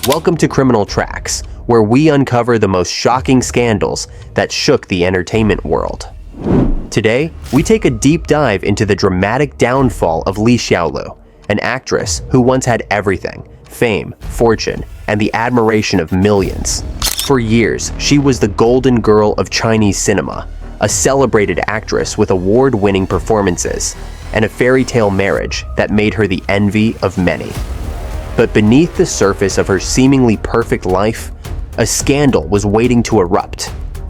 Welcome to Criminal Tracks, where we uncover the most shocking scandals that shook the entertainment world. Today, we take a deep dive into the dramatic downfall of Li Xiaolu, an actress who once had everything: fame, fortune, and the admiration of millions. For years, she was the golden girl of Chinese cinema, a celebrated actress with award-winning performances, and a fairy tale marriage that made her the envy of many. But beneath the surface of her seemingly perfect life, a scandal was waiting to erupt,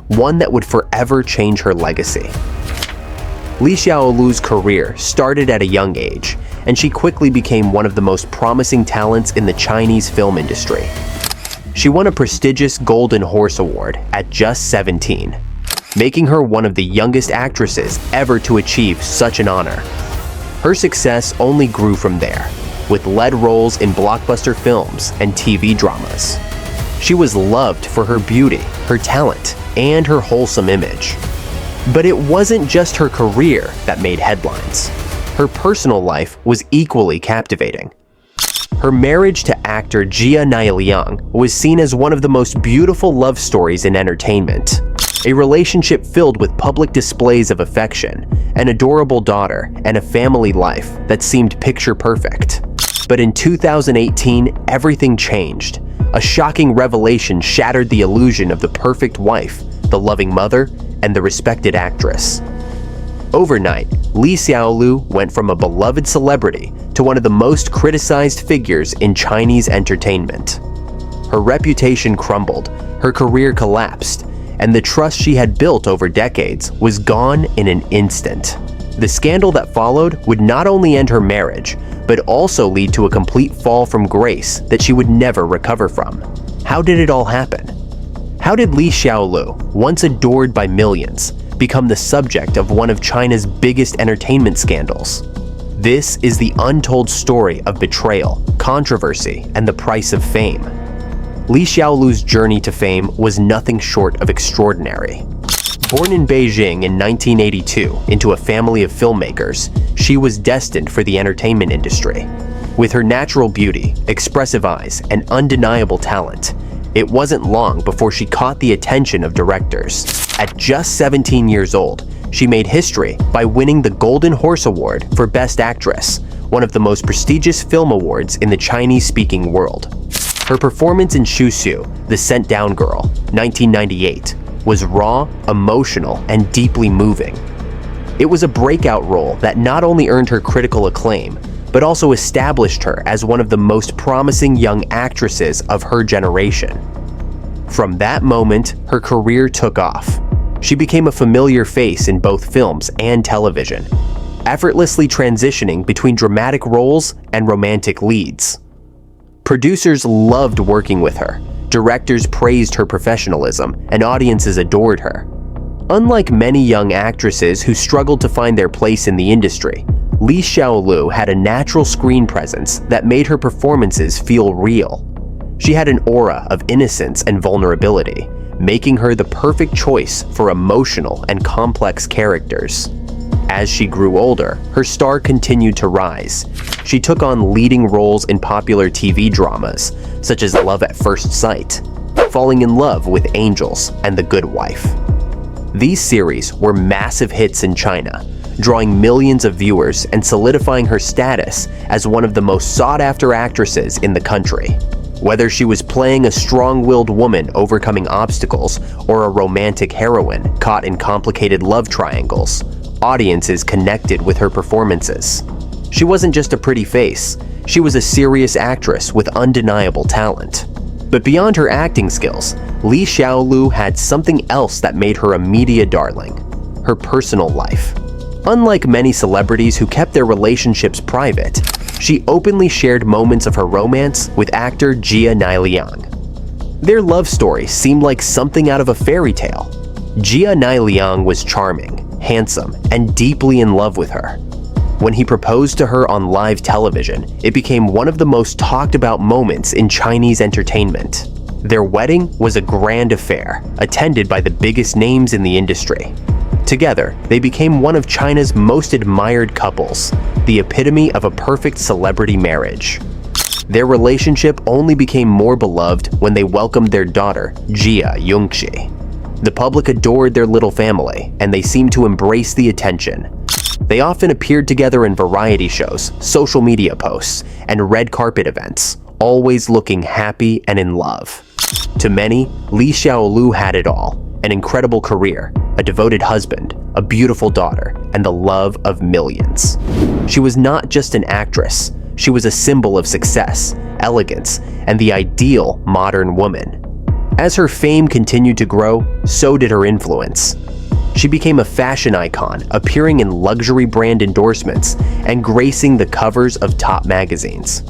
one that would forever change her legacy. Li Xiaolu's career started at a young age, and she quickly became one of the most promising talents in the Chinese film industry. She won a prestigious Golden Horse Award at just 17, making her one of the youngest actresses ever to achieve such an honor. Her success only grew from there, with lead roles in blockbuster films and TV dramas. She was loved for her beauty, her talent, and her wholesome image. But it wasn't just her career that made headlines. Her personal life was equally captivating. Her marriage to actor Jia Nailiang was seen as one of the most beautiful love stories in entertainment. A relationship filled with public displays of affection, an adorable daughter, and a family life that seemed picture perfect. But in 2018, everything changed. A shocking revelation shattered the illusion of the perfect wife, the loving mother, and the respected actress. Overnight, Li Xiaolu went from a beloved celebrity to one of the most criticized figures in Chinese entertainment. Her reputation crumbled, her career collapsed, and the trust she had built over decades was gone in an instant. The scandal that followed would not only end her marriage, but also lead to a complete fall from grace that she would never recover from. How did it all happen? How did Li Xiaolu, once adored by millions, become the subject of one of China's biggest entertainment scandals? This is the untold story of betrayal, controversy, and the price of fame. Li Xiaolu's journey to fame was nothing short of extraordinary. Born in Beijing in 1982 into a family of filmmakers, she was destined for the entertainment industry. With her natural beauty, expressive eyes, and undeniable talent, it wasn't long before she caught the attention of directors. At just 17 years old, she made history by winning the Golden Horse Award for Best Actress, one of the most prestigious film awards in the Chinese-speaking world. Her performance in Shushu, The Sent Down Girl, 1998, was raw, emotional, and deeply moving. It was a breakout role that not only earned her critical acclaim, but also established her as one of the most promising young actresses of her generation. From that moment, her career took off. She became a familiar face in both films and television, effortlessly transitioning between dramatic roles and romantic leads. Producers loved working with her, directors praised her professionalism, and audiences adored her. Unlike many young actresses who struggled to find their place in the industry, Li Xiaolu had a natural screen presence that made her performances feel real. She had an aura of innocence and vulnerability, making her the perfect choice for emotional and complex characters. As she grew older, her star continued to rise. She took on leading roles in popular TV dramas, such as Love at First Sight, Falling in Love with Angels, and The Good Wife. These series were massive hits in China, drawing millions of viewers and solidifying her status as one of the most sought-after actresses in the country. Whether she was playing a strong-willed woman overcoming obstacles or a romantic heroine caught in complicated love triangles, audiences connected with her performances. She wasn't just a pretty face, she was a serious actress with undeniable talent. But beyond her acting skills, Li Xiaolu had something else that made her a media darling: her personal life. Unlike many celebrities who kept their relationships private, she openly shared moments of her romance with actor Jia Nailiang. Their love story seemed like something out of a fairy tale. Jia Nailiang was charming, handsome, and deeply in love with her. When he proposed to her on live television, it became one of the most talked about moments in Chinese entertainment. Their wedding was a grand affair, attended by the biggest names in the industry. Together, they became one of China's most admired couples, the epitome of a perfect celebrity marriage. Their relationship only became more beloved when they welcomed their daughter, Jia Nailiang. The public adored their little family, and they seemed to embrace the attention. They often appeared together in variety shows, social media posts, and red carpet events, always looking happy and in love. To many, Li Xiaolu had it all: an incredible career, a devoted husband, a beautiful daughter, and the love of millions. She was not just an actress, she was a symbol of success, elegance, and the ideal modern woman. As her fame continued to grow, so did her influence. She became a fashion icon, appearing in luxury brand endorsements and gracing the covers of top magazines.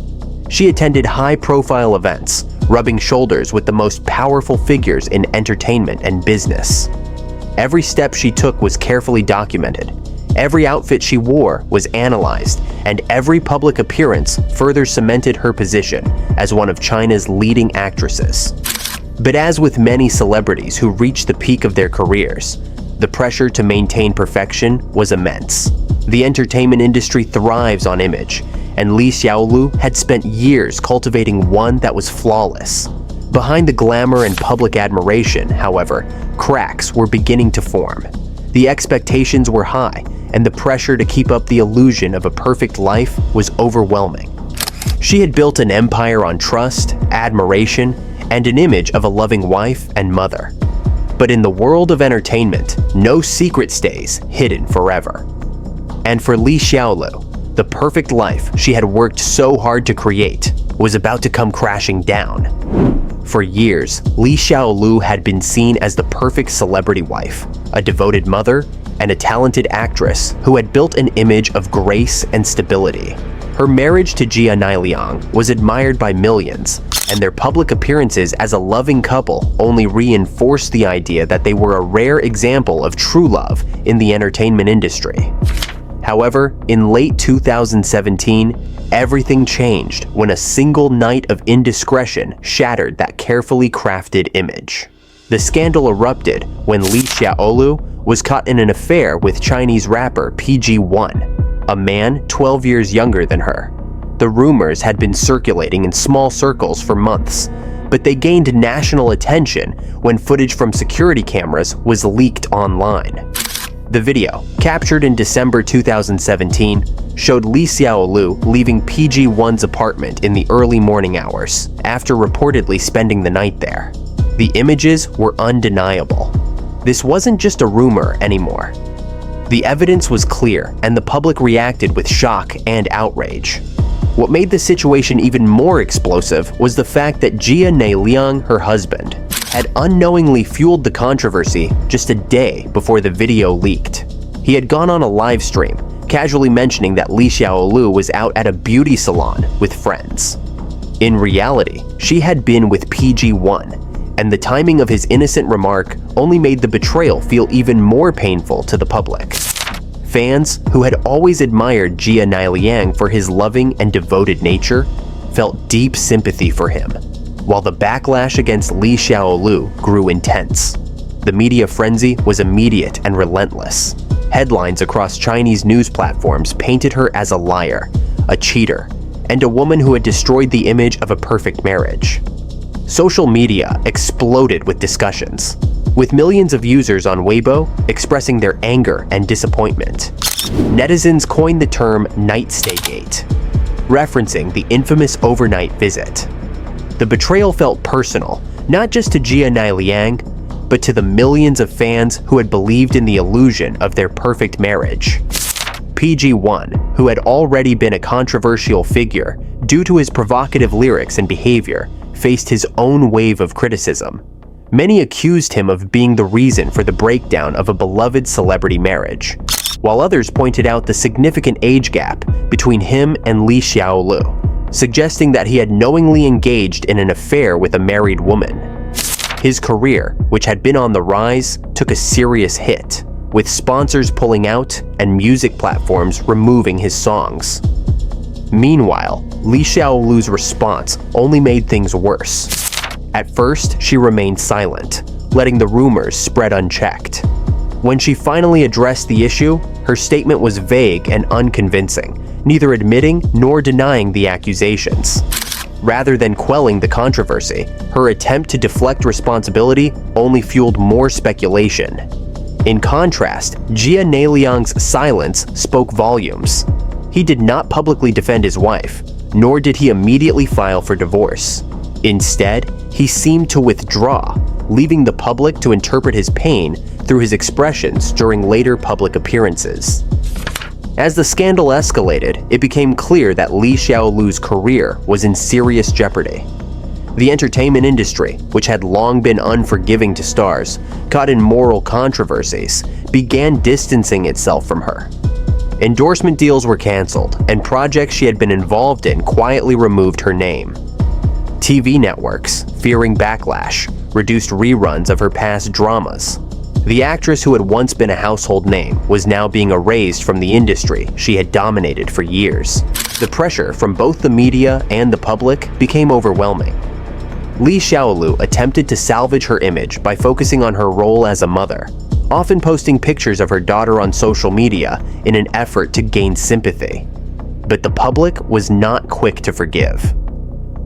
She attended high-profile events, rubbing shoulders with the most powerful figures in entertainment and business. Every step she took was carefully documented. Every outfit she wore was analyzed, and every public appearance further cemented her position as one of China's leading actresses. But as with many celebrities who reached the peak of their careers, the pressure to maintain perfection was immense. The entertainment industry thrives on image, and Li Xiaolu had spent years cultivating one that was flawless. Behind the glamour and public admiration, however, cracks were beginning to form. The expectations were high, and the pressure to keep up the illusion of a perfect life was overwhelming. She had built an empire on trust, admiration, and an image of a loving wife and mother. But in the world of entertainment, no secret stays hidden forever. And for Li Xiaolu, the perfect life she had worked so hard to create was about to come crashing down. For years, Li Xiaolu had been seen as the perfect celebrity wife, a devoted mother, and a talented actress who had built an image of grace and stability. Her marriage to Jia Nailiang was admired by millions, and their public appearances as a loving couple only reinforced the idea that they were a rare example of true love in the entertainment industry. However, in late 2017, everything changed when a single night of indiscretion shattered that carefully crafted image. The scandal erupted when Li Xiaolu was caught in an affair with Chinese rapper PG-1, a man 12 years younger than her. The rumors had been circulating in small circles for months, but they gained national attention when footage from security cameras was leaked online. The video, captured in December 2017, showed Li Xiaolu leaving PG-1's apartment in the early morning hours, after reportedly spending the night there. The images were undeniable. This wasn't just a rumor anymore. The evidence was clear, and the public reacted with shock and outrage. What made the situation even more explosive was the fact that Jia Nailiang, her husband, had unknowingly fueled the controversy just a day before the video leaked. He had gone on a live stream, casually mentioning that Li Xiaolu was out at a beauty salon with friends. In reality, she had been with PG-1, and the timing of his innocent remark only made the betrayal feel even more painful to the public. Fans, who had always admired Jia Nailiang for his loving and devoted nature, felt deep sympathy for him, while the backlash against Li Xiaolu grew intense. The media frenzy was immediate and relentless. Headlines across Chinese news platforms painted her as a liar, a cheater, and a woman who had destroyed the image of a perfect marriage. Social media exploded with discussions, with millions of users on Weibo expressing their anger and disappointment. Netizens coined the term "night stay gate," referencing the infamous overnight visit. The betrayal felt personal, not just to Jia Nailiang, but to the millions of fans who had believed in the illusion of their perfect marriage. PG-1, who had already been a controversial figure due to his provocative lyrics and behavior, faced his own wave of criticism. Many accused him of being the reason for the breakdown of a beloved celebrity marriage, while others pointed out the significant age gap between him and Li Xiaolu, suggesting that he had knowingly engaged in an affair with a married woman. His career, which had been on the rise, took a serious hit, with sponsors pulling out and music platforms removing his songs. Meanwhile, Li Xiaolu's response only made things worse. At first, she remained silent, letting the rumors spread unchecked. When she finally addressed the issue, her statement was vague and unconvincing, neither admitting nor denying the accusations. Rather than quelling the controversy, her attempt to deflect responsibility only fueled more speculation. In contrast, Jia Nailiang's silence spoke volumes. He did not publicly defend his wife, nor did he immediately file for divorce. Instead, he seemed to withdraw, leaving the public to interpret his pain through his expressions during later public appearances. As the scandal escalated, it became clear that Li Xiaolu's career was in serious jeopardy. The entertainment industry, which had long been unforgiving to stars, caught in moral controversies, began distancing itself from her. Endorsement deals were canceled, and projects she had been involved in quietly removed her name. TV networks, fearing backlash, reduced reruns of her past dramas. The actress who had once been a household name was now being erased from the industry she had dominated for years. The pressure from both the media and the public became overwhelming. Li Xiaolu attempted to salvage her image by focusing on her role as a mother, often posting pictures of her daughter on social media in an effort to gain sympathy. But the public was not quick to forgive.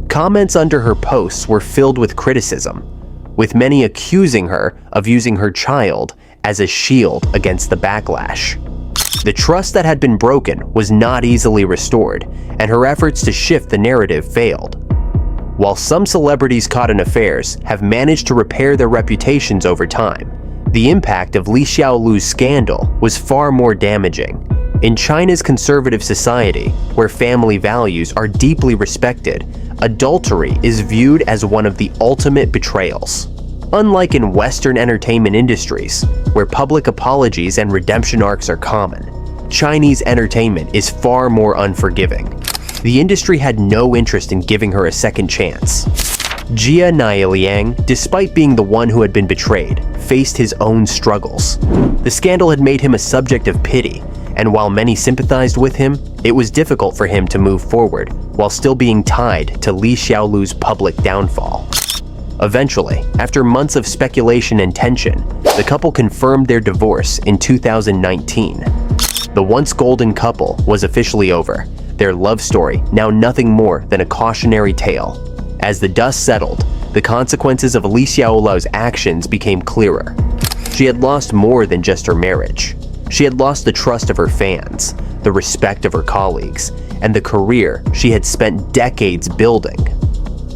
Comments under her posts were filled with criticism, with many accusing her of using her child as a shield against the backlash. The trust that had been broken was not easily restored, and her efforts to shift the narrative failed. While some celebrities caught in affairs have managed to repair their reputations over time, the impact of Li Xiaolu's scandal was far more damaging. In China's conservative society, where family values are deeply respected, adultery is viewed as one of the ultimate betrayals. Unlike in Western entertainment industries, where public apologies and redemption arcs are common, Chinese entertainment is far more unforgiving. The industry had no interest in giving her a second chance. Jia Nailiang, despite being the one who had been betrayed, faced his own struggles. The scandal had made him a subject of pity, and while many sympathized with him, it was difficult for him to move forward while still being tied to Li Xiaolu's public downfall. Eventually, after months of speculation and tension, the couple confirmed their divorce in 2019. The once golden couple was officially over, their love story now nothing more than a cautionary tale. As the dust settled, the consequences of Li Xiaolu's actions became clearer. She had lost more than just her marriage. She had lost the trust of her fans, the respect of her colleagues, and the career she had spent decades building.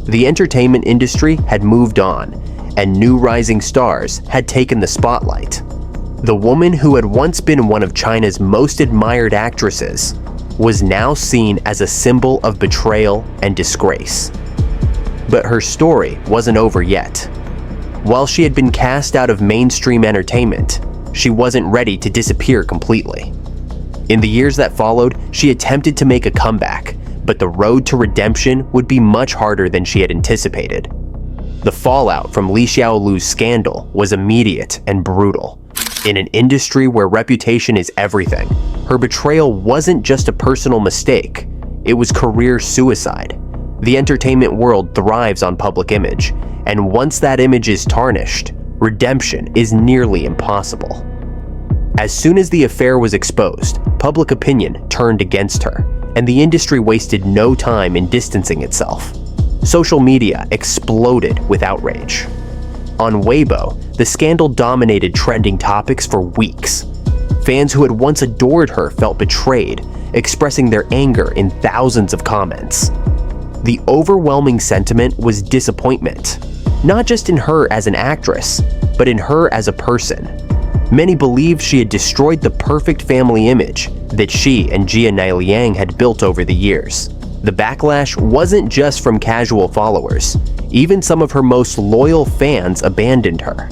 The entertainment industry had moved on, and new rising stars had taken the spotlight. The woman who had once been one of China's most admired actresses was now seen as a symbol of betrayal and disgrace. But her story wasn't over yet. While she had been cast out of mainstream entertainment, she wasn't ready to disappear completely. In the years that followed, she attempted to make a comeback, but the road to redemption would be much harder than she had anticipated. The fallout from Li Xiaolu's scandal was immediate and brutal. In an industry where reputation is everything, her betrayal wasn't just a personal mistake, it was career suicide. The entertainment world thrives on public image, and once that image is tarnished, redemption is nearly impossible. As soon as the affair was exposed, public opinion turned against her, and the industry wasted no time in distancing itself. Social media exploded with outrage. On Weibo, the scandal dominated trending topics for weeks. Fans who had once adored her felt betrayed, expressing their anger in thousands of comments. The overwhelming sentiment was disappointment, not just in her as an actress, but in her as a person. Many believed she had destroyed the perfect family image that she and Jia Nailiang had built over the years. The backlash wasn't just from casual followers. Even some of her most loyal fans abandoned her.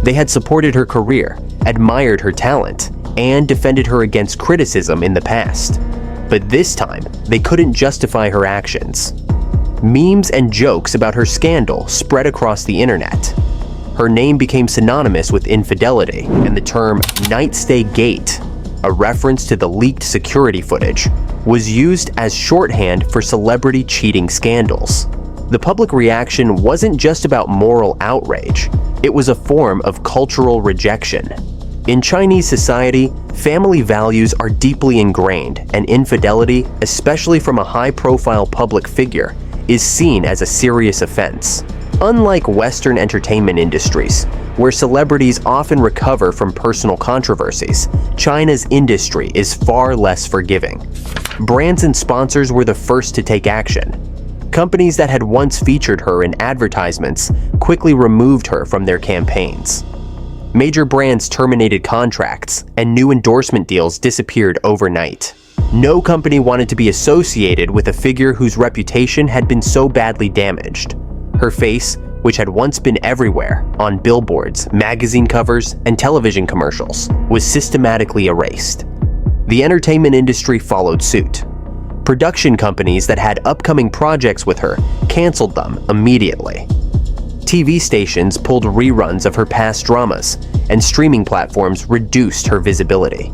They had supported her career, admired her talent, and defended her against criticism in the past. But this time, they couldn't justify her actions. Memes and jokes about her scandal spread across the internet. Her name became synonymous with infidelity, and the term "Nightstay Gate," a reference to the leaked security footage, was used as shorthand for celebrity cheating scandals. The public reaction wasn't just about moral outrage, it was a form of cultural rejection. In Chinese society, family values are deeply ingrained, and infidelity, especially from a high-profile public figure, is seen as a serious offense. Unlike Western entertainment industries, where celebrities often recover from personal controversies, China's industry is far less forgiving. Brands and sponsors were the first to take action. Companies that had once featured her in advertisements quickly removed her from their campaigns. Major brands terminated contracts, and new endorsement deals disappeared overnight. No company wanted to be associated with a figure whose reputation had been so badly damaged. Her face, which had once been everywhere, on billboards, magazine covers, and television commercials, was systematically erased. The entertainment industry followed suit. Production companies that had upcoming projects with her canceled them immediately. TV stations pulled reruns of her past dramas, and streaming platforms reduced her visibility.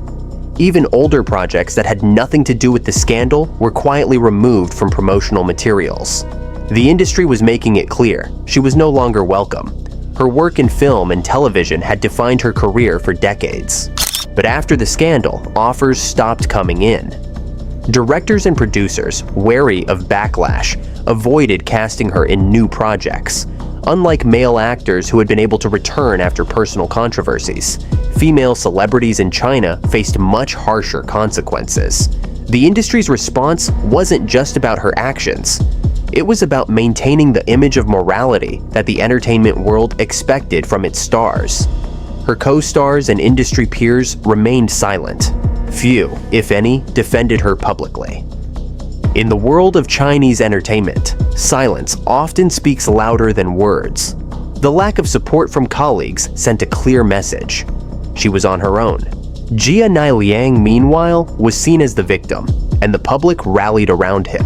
Even older projects that had nothing to do with the scandal were quietly removed from promotional materials. The industry was making it clear she was no longer welcome. Her work in film and television had defined her career for decades. But after the scandal, offers stopped coming in. Directors and producers, wary of backlash, avoided casting her in new projects. Unlike male actors who had been able to return after personal controversies, female celebrities in China faced much harsher consequences. The industry's response wasn't just about her actions. It was about maintaining the image of morality that the entertainment world expected from its stars. Her co-stars and industry peers remained silent. Few, if any, defended her publicly. In the world of Chinese entertainment, silence often speaks louder than words. The lack of support from colleagues sent a clear message. She was on her own. Jia Nailiang, meanwhile, was seen as the victim, and the public rallied around him.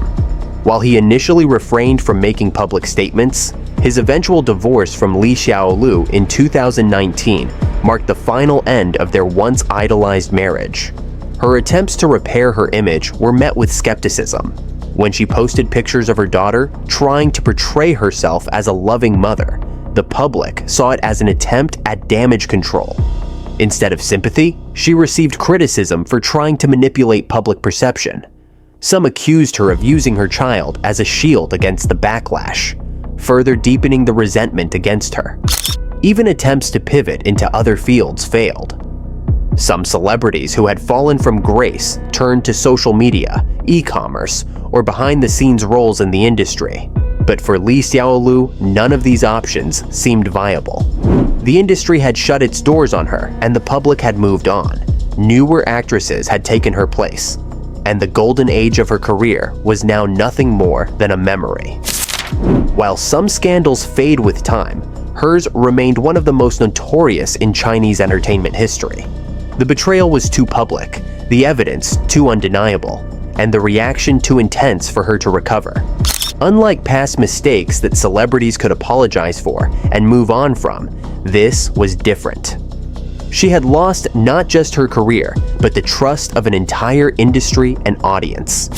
While he initially refrained from making public statements, his eventual divorce from Li Xiaolu in 2019 marked the final end of their once idolized marriage. Her attempts to repair her image were met with skepticism. When she posted pictures of her daughter trying to portray herself as a loving mother, the public saw it as an attempt at damage control. Instead of sympathy, she received criticism for trying to manipulate public perception. Some accused her of using her child as a shield against the backlash, further deepening the resentment against her. Even attempts to pivot into other fields failed. Some celebrities who had fallen from grace turned to social media, e-commerce, or behind-the-scenes roles in the industry. But for Li Xiaolu, none of these options seemed viable. The industry had shut its doors on her, and the public had moved on. Newer actresses had taken her place, and the golden age of her career was now nothing more than a memory. While some scandals fade with time, hers remained one of the most notorious in Chinese entertainment history. The betrayal was too public, the evidence too undeniable, and the reaction too intense for her to recover. Unlike past mistakes that celebrities could apologize for and move on from, this was different. She had lost not just her career, but the trust of an entire industry and audience.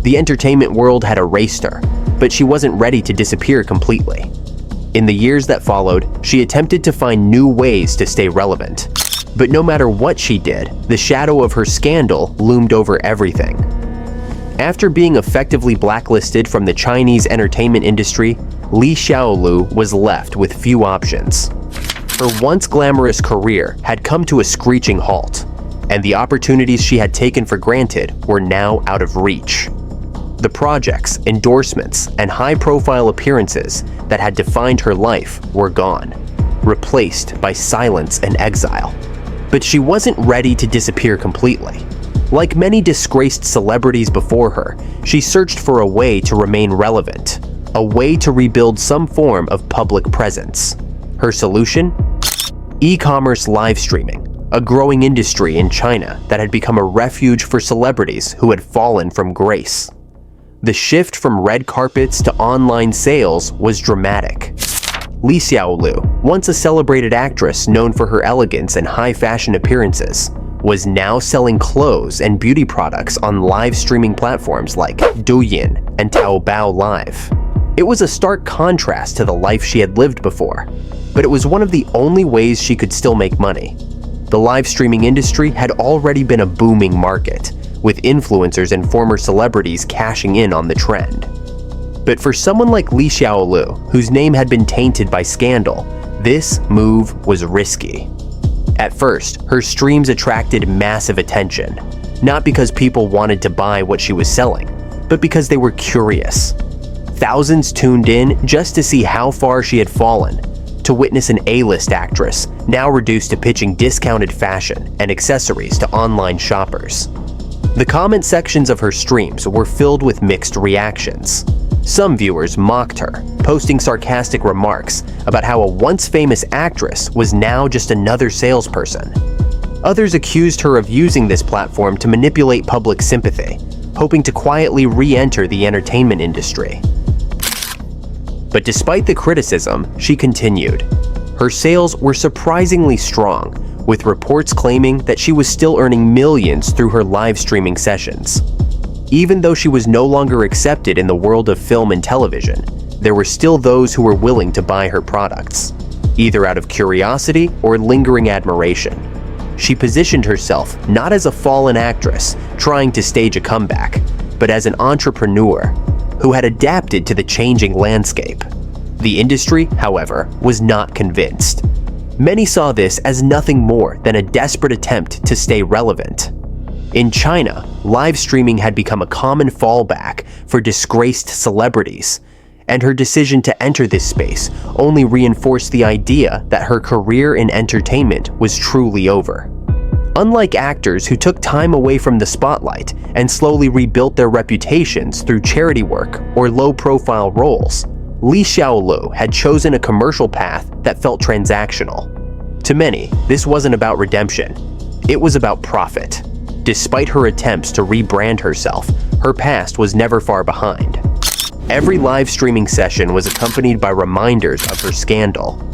The entertainment world had erased her, but she wasn't ready to disappear completely. In the years that followed, she attempted to find new ways to stay relevant. But no matter what she did, the shadow of her scandal loomed over everything. After being effectively blacklisted from the Chinese entertainment industry, Li Xiaolu was left with few options. Her once glamorous career had come to a screeching halt, and the opportunities she had taken for granted were now out of reach. The projects, endorsements, and high-profile appearances that had defined her life were gone, replaced by silence and exile. But she wasn't ready to disappear completely. Like many disgraced celebrities before her, she searched for a way to remain relevant, a way to rebuild some form of public presence. Her solution? E-commerce live streaming, a growing industry in China that had become a refuge for celebrities who had fallen from grace. The shift from red carpets to online sales was dramatic. Li Xiaolu, once a celebrated actress known for her elegance and high fashion appearances, was now selling clothes and beauty products on live streaming platforms like Douyin and Taobao Live. It was a stark contrast to the life she had lived before, but it was one of the only ways she could still make money. The live streaming industry had already been a booming market, with influencers and former celebrities cashing in on the trend. But for someone like Li Xiaolu, whose name had been tainted by scandal, this move was risky. At first, her streams attracted massive attention, not because people wanted to buy what she was selling, but because they were curious. Thousands tuned in just to see how far she had fallen, to witness an A-list actress now reduced to pitching discounted fashion and accessories to online shoppers. The comment sections of her streams were filled with mixed reactions. Some viewers mocked her, posting sarcastic remarks about how a once famous actress was now just another salesperson. Others accused her of using this platform to manipulate public sympathy, hoping to quietly re-enter the entertainment industry. But despite the criticism, she continued. Her sales were surprisingly strong, with reports claiming that she was still earning millions through her live streaming sessions. Even though she was no longer accepted in the world of film and television, there were still those who were willing to buy her products, either out of curiosity or lingering admiration. She positioned herself not as a fallen actress trying to stage a comeback, but as an entrepreneur who had adapted to the changing landscape. The industry, however, was not convinced. Many saw this as nothing more than a desperate attempt to stay relevant. In China, live streaming had become a common fallback for disgraced celebrities, and her decision to enter this space only reinforced the idea that her career in entertainment was truly over. Unlike actors who took time away from the spotlight and slowly rebuilt their reputations through charity work or low-profile roles, Li Xiaolu had chosen a commercial path that felt transactional. To many, this wasn't about redemption. It was about profit. Despite her attempts to rebrand herself, her past was never far behind. Every live streaming session was accompanied by reminders of her scandal.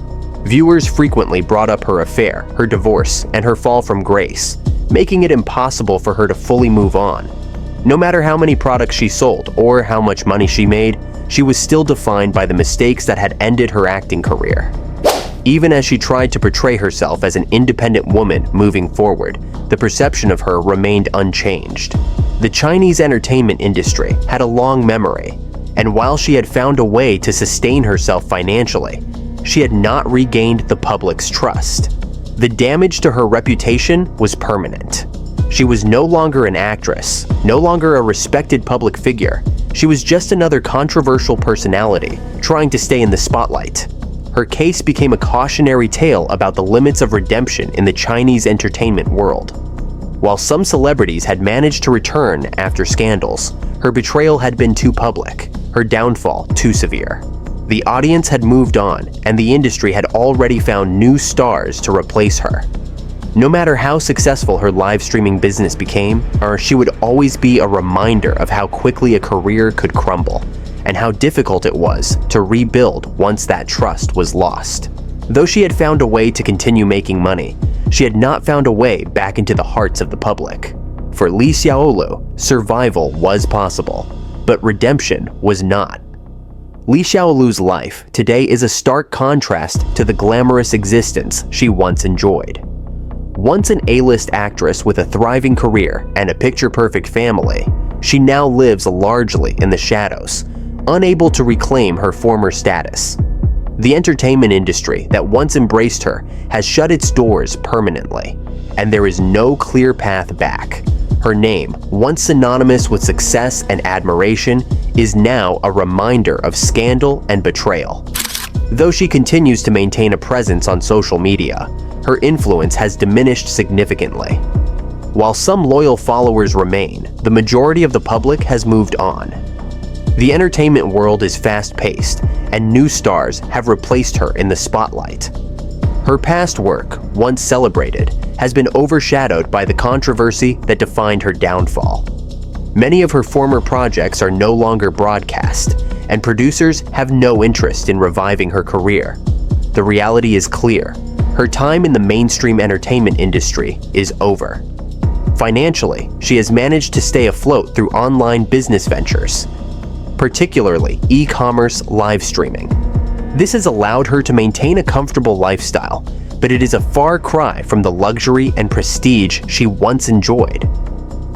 Viewers frequently brought up her affair, her divorce, and her fall from grace, making it impossible for her to fully move on. No matter how many products she sold or how much money she made, she was still defined by the mistakes that had ended her acting career. Even as she tried to portray herself as an independent woman moving forward, the perception of her remained unchanged. The Chinese entertainment industry had a long memory, and while she had found a way to sustain herself financially, she had not regained the public's trust. The damage to her reputation was permanent. She was no longer an actress, no longer a respected public figure. She was just another controversial personality trying to stay in the spotlight. Her case became a cautionary tale about the limits of redemption in the Chinese entertainment world. While some celebrities had managed to return after scandals, her betrayal had been too public, her downfall too severe. The audience had moved on, and the industry had already found new stars to replace her. No matter how successful her live streaming business became, she would always be a reminder of how quickly a career could crumble, and how difficult it was to rebuild once that trust was lost. Though she had found a way to continue making money, she had not found a way back into the hearts of the public. For Li Xiaolu, survival was possible, but redemption was not. Li Xiaolu's life today is a stark contrast to the glamorous existence she once enjoyed. Once an A-list actress with a thriving career and a picture-perfect family, she now lives largely in the shadows, unable to reclaim her former status. The entertainment industry that once embraced her has shut its doors permanently, and there is no clear path back. Her name, once synonymous with success and admiration, is now a reminder of scandal and betrayal. Though she continues to maintain a presence on social media, her influence has diminished significantly. While some loyal followers remain, the majority of the public has moved on. The entertainment world is fast-paced, and new stars have replaced her in the spotlight. Her past work, once celebrated, has been overshadowed by the controversy that defined her downfall. Many of her former projects are no longer broadcast, and producers have no interest in reviving her career. The reality is clear. Her time in the mainstream entertainment industry is over. Financially, she has managed to stay afloat through online business ventures, particularly e-commerce live streaming. This has allowed her to maintain a comfortable lifestyle, but it is a far cry from the luxury and prestige she once enjoyed.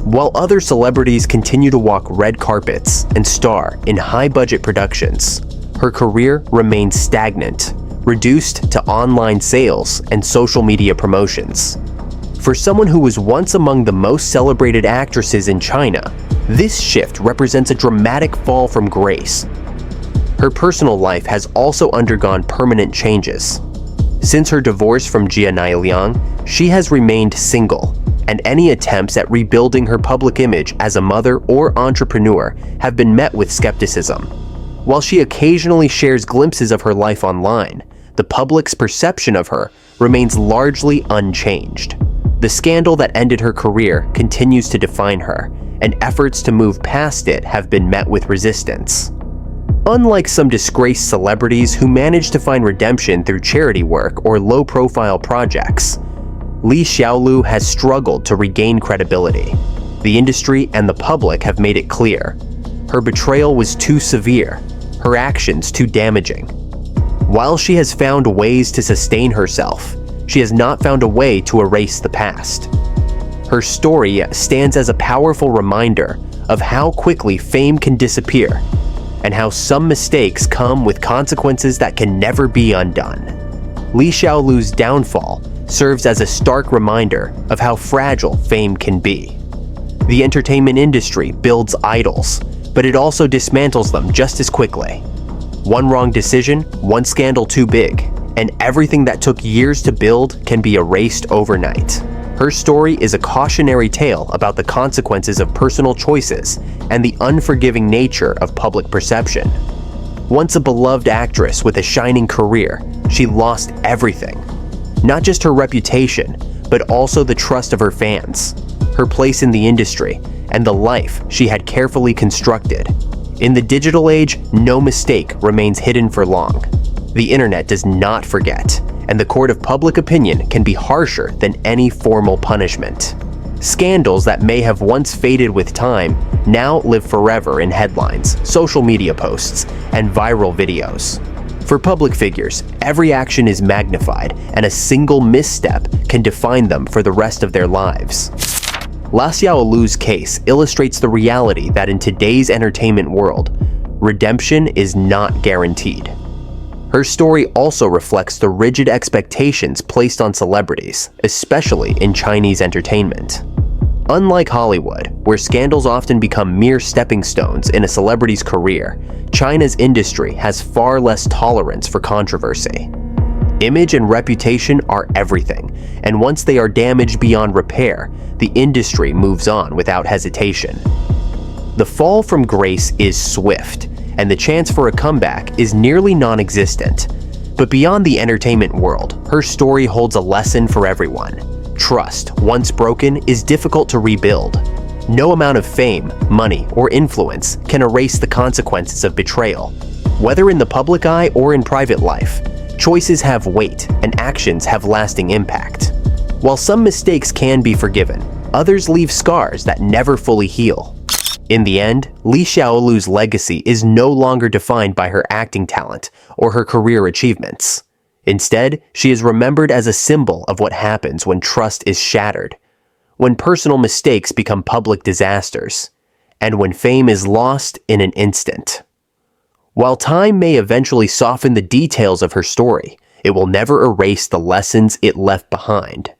While other celebrities continue to walk red carpets and star in high-budget productions, her career remains stagnant, reduced to online sales and social media promotions. For someone who was once among the most celebrated actresses in China, this shift represents a dramatic fall from grace. Her personal life has also undergone permanent changes. Since her divorce from Jia Nailiang, she has remained single, and any attempts at rebuilding her public image as a mother or entrepreneur have been met with skepticism. While she occasionally shares glimpses of her life online, the public's perception of her remains largely unchanged. The scandal that ended her career continues to define her, and efforts to move past it have been met with resistance. Unlike some disgraced celebrities who manage to find redemption through charity work or low-profile projects, Li Xiaolu has struggled to regain credibility. The industry and the public have made it clear. Her betrayal was too severe, her actions too damaging. While she has found ways to sustain herself, she has not found a way to erase the past. Her story stands as a powerful reminder of how quickly fame can disappear, and how some mistakes come with consequences that can never be undone. Li Xiaolu's downfall serves as a stark reminder of how fragile fame can be. The entertainment industry builds idols, but it also dismantles them just as quickly. One wrong decision, one scandal too big, and everything that took years to build can be erased overnight. Her story is a cautionary tale about the consequences of personal choices and the unforgiving nature of public perception. Once a beloved actress with a shining career, she lost everything. Not just her reputation, but also the trust of her fans, her place in the industry, and the life she had carefully constructed. In the digital age, no mistake remains hidden for long. The internet does not forget, and the court of public opinion can be harsher than any formal punishment. Scandals that may have once faded with time now live forever in headlines, social media posts, and viral videos. For public figures, every action is magnified, and a single misstep can define them for the rest of their lives. Li Xiaolu's case illustrates the reality that in today's entertainment world, redemption is not guaranteed. Her story also reflects the rigid expectations placed on celebrities, especially in Chinese entertainment. Unlike Hollywood, where scandals often become mere stepping stones in a celebrity's career, China's industry has far less tolerance for controversy. Image and reputation are everything, and once they are damaged beyond repair, the industry moves on without hesitation. The fall from grace is swift, and the chance for a comeback is nearly non-existent. But beyond the entertainment world, her story holds a lesson for everyone. Trust, once broken, is difficult to rebuild. No amount of fame, money, or influence can erase the consequences of betrayal. Whether in the public eye or in private life, choices have weight and actions have lasting impact. While some mistakes can be forgiven, others leave scars that never fully heal. In the end, Li Xiaolu's legacy is no longer defined by her acting talent or her career achievements. Instead, she is remembered as a symbol of what happens when trust is shattered, when personal mistakes become public disasters, and when fame is lost in an instant. While time may eventually soften the details of her story, it will never erase the lessons it left behind.